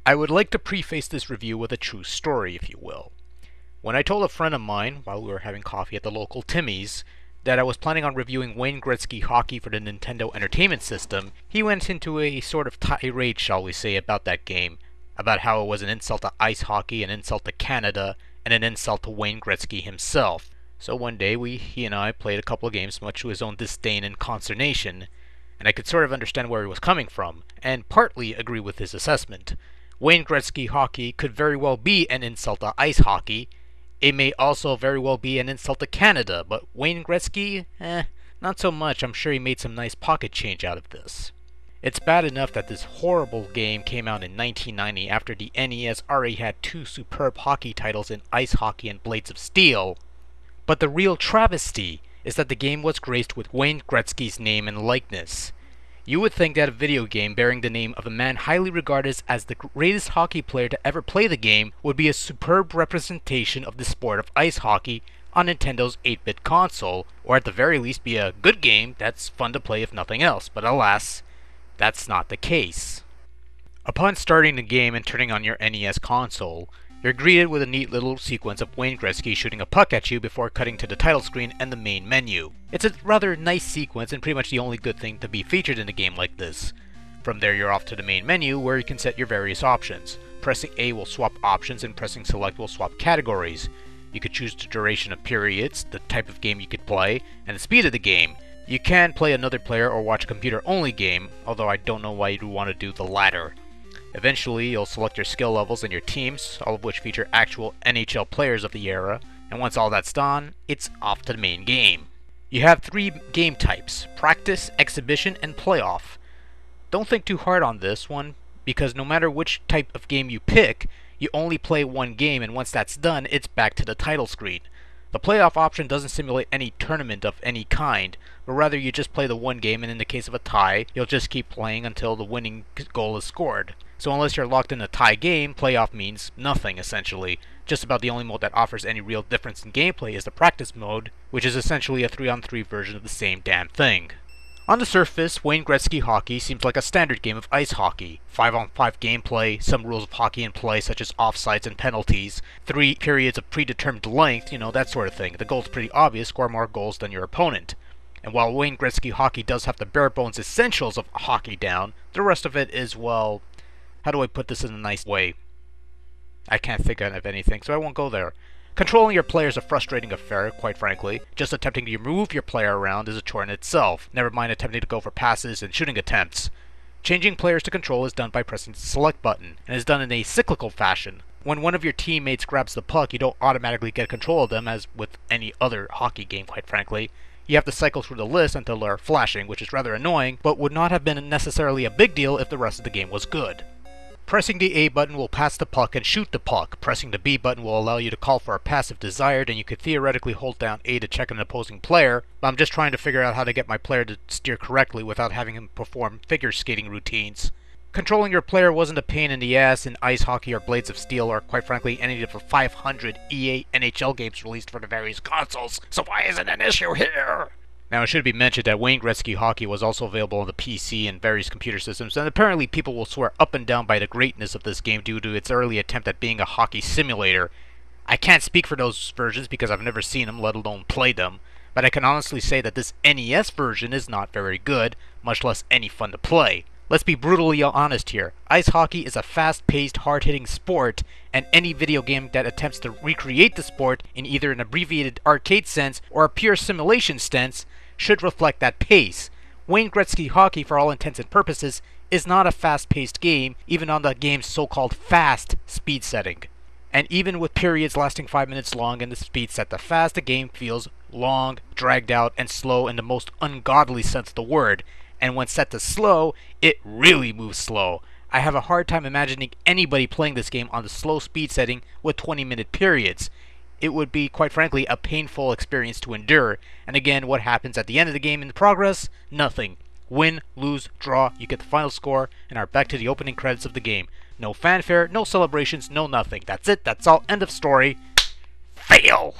I would like to preface this review with a true story, if you will. When I told a friend of mine, while we were having coffee at the local Timmy's, that I was planning on reviewing Wayne Gretzky Hockey for the Nintendo Entertainment System, he went into a sort of tirade, shall we say, about that game, about how it was an insult to ice hockey, an insult to Canada, and an insult to Wayne Gretzky himself. So one day, he and I played a couple of games, much to his own disdain and consternation, and I could sort of understand where he was coming from, and partly agree with his assessment. Wayne Gretzky Hockey could very well be an insult to ice hockey. It may also very well be an insult to Canada, but Wayne Gretzky? Not so much. I'm sure he made some nice pocket change out of this. It's bad enough that this horrible game came out in 1990 after the NES already had two superb hockey titles in Ice Hockey and Blades of Steel. But the real travesty is that the game was graced with Wayne Gretzky's name and likeness. You would think that a video game bearing the name of a man highly regarded as the greatest hockey player to ever play the game would be a superb representation of the sport of ice hockey on Nintendo's 8-bit console, or at the very least be a good game that's fun to play if nothing else, but alas, that's not the case. Upon starting the game and turning on your NES console, you're greeted with a neat little sequence of Wayne Gretzky shooting a puck at you before cutting to the title screen and the main menu. It's a rather nice sequence and pretty much the only good thing to be featured in a game like this. From there you're off to the main menu where you can set your various options. Pressing A will swap options and pressing select will swap categories. You could choose the duration of periods, the type of game you could play, and the speed of the game. You can play another player or watch a computer-only game, although I don't know why you'd want to do the latter. Eventually, you'll select your skill levels and your teams, all of which feature actual NHL players of the era, and once all that's done, it's off to the main game. You have three game types: practice, exhibition, and playoff. Don't think too hard on this one, because no matter which type of game you pick, you only play one game, and once that's done, it's back to the title screen. The playoff option doesn't simulate any tournament of any kind, but rather you just play the one game, and in the case of a tie, you'll just keep playing until the winning goal is scored. So unless you're locked in a tie game, playoff means nothing, essentially. Just about the only mode that offers any real difference in gameplay is the practice mode, which is essentially a 3-on-3 version of the same damn thing. On the surface, Wayne Gretzky Hockey seems like a standard game of ice hockey. 5-on-5 gameplay, some rules of hockey in play such as offsides and penalties, 3 periods of predetermined length, that sort of thing. The goal's pretty obvious: score more goals than your opponent. And while Wayne Gretzky Hockey does have the bare bones essentials of hockey down, the rest of it is, well, how do I put this in a nice way? I can't think of anything, so I won't go there. Controlling your player is a frustrating affair, quite frankly. Just attempting to move your player around is a chore in itself, never mind attempting to go for passes and shooting attempts. Changing players to control is done by pressing the select button, and is done in a cyclical fashion. When one of your teammates grabs the puck, you don't automatically get control of them, as with any other hockey game, quite frankly. You have to cycle through the list until they're flashing, which is rather annoying, but would not have been necessarily a big deal if the rest of the game was good. Pressing the A button will pass the puck and shoot the puck. Pressing the B button will allow you to call for a pass if desired, and you could theoretically hold down A to check an opposing player, but I'm just trying to figure out how to get my player to steer correctly without having him perform figure skating routines. Controlling your player wasn't a pain in the ass in Ice Hockey or Blades of Steel, or quite frankly any of the 500 EA NHL games released for the various consoles, so why is it an issue here? Now, it should be mentioned that Wayne Gretzky Hockey was also available on the PC and various computer systems, and apparently people will swear up and down by the greatness of this game due to its early attempt at being a hockey simulator. I can't speak for those versions because I've never seen them, let alone played them, but I can honestly say that this NES version is not very good, much less any fun to play. Let's be brutally honest here. Ice hockey is a fast-paced, hard-hitting sport, and any video game that attempts to recreate the sport in either an abbreviated arcade sense or a pure simulation sense should reflect that pace. Wayne Gretzky Hockey, for all intents and purposes, is not a fast-paced game, even on the game's so-called fast speed setting. And even with periods lasting 5 minutes long and the speed set to fast, the game feels long, dragged out, and slow in the most ungodly sense of the word. And when set to slow, it really moves slow. I have a hard time imagining anybody playing this game on the slow speed setting with 20-minute periods. It would be, quite frankly, a painful experience to endure. And again, what happens at the end of the game in the progress? Nothing. Win, lose, draw, you get the final score, and are back to the opening credits of the game. No fanfare, no celebrations, no nothing. That's it, that's all, end of story. Fail!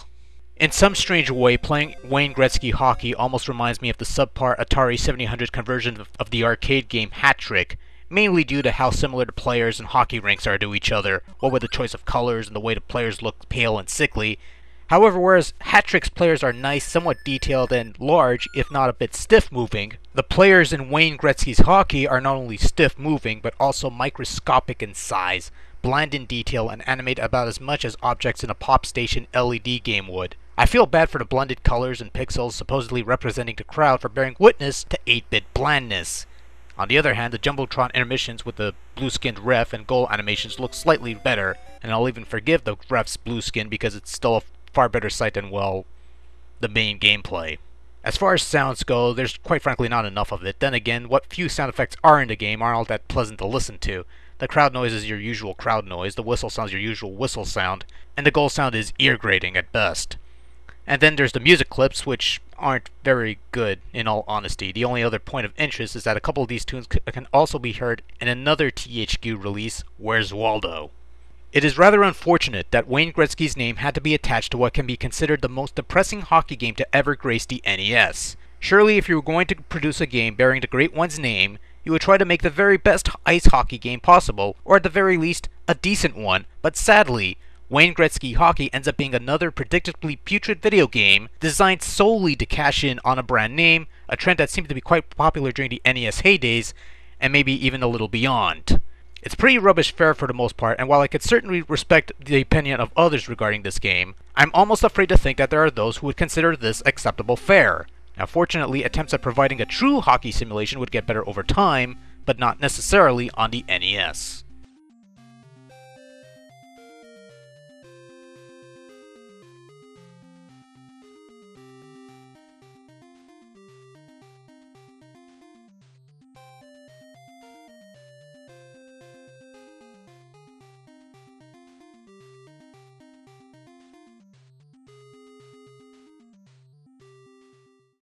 In some strange way, playing Wayne Gretzky Hockey almost reminds me of the subpar Atari 7800 conversion of the arcade game Hat Trick. mainly due to how similar the players and hockey rinks are to each other, what with the choice of colors and the way the players look pale and sickly. However, whereas Hat-Trick's players are nice, somewhat detailed, and large, if not a bit stiff-moving, the players in Wayne Gretzky's hockey are not only stiff-moving, but also microscopic in size, bland in detail, and animate about as much as objects in a pop station LED game would. I feel bad for the blended colors and pixels supposedly representing the crowd for bearing witness to 8-bit blandness. On the other hand, the Jumbotron intermissions with the blue-skinned ref and goal animations look slightly better, and I'll even forgive the ref's blue skin because it's still a far better sight than, well, the main gameplay. As far as sounds go, there's quite frankly not enough of it. Then again, what few sound effects are in the game aren't all that pleasant to listen to. The crowd noise is your usual crowd noise, the whistle sound is your usual whistle sound, and the goal sound is ear-grating at best. And then there's the music clips, which aren't very good, in all honesty. The only other point of interest is that a couple of these tunes can also be heard in another THQ release, Where's Waldo? It is rather unfortunate that Wayne Gretzky's name had to be attached to what can be considered the most depressing hockey game to ever grace the NES. Surely if you were going to produce a game bearing the Great One's name, you would try to make the very best ice hockey game possible, or at the very least, a decent one, but sadly, Wayne Gretzky Hockey ends up being another predictably putrid video game designed solely to cash in on a brand name, a trend that seemed to be quite popular during the NES heydays, and maybe even a little beyond. It's pretty rubbish fare for the most part, and while I could certainly respect the opinion of others regarding this game, I'm almost afraid to think that there are those who would consider this acceptable fare. Now fortunately, attempts at providing a true hockey simulation would get better over time, but not necessarily on the NES.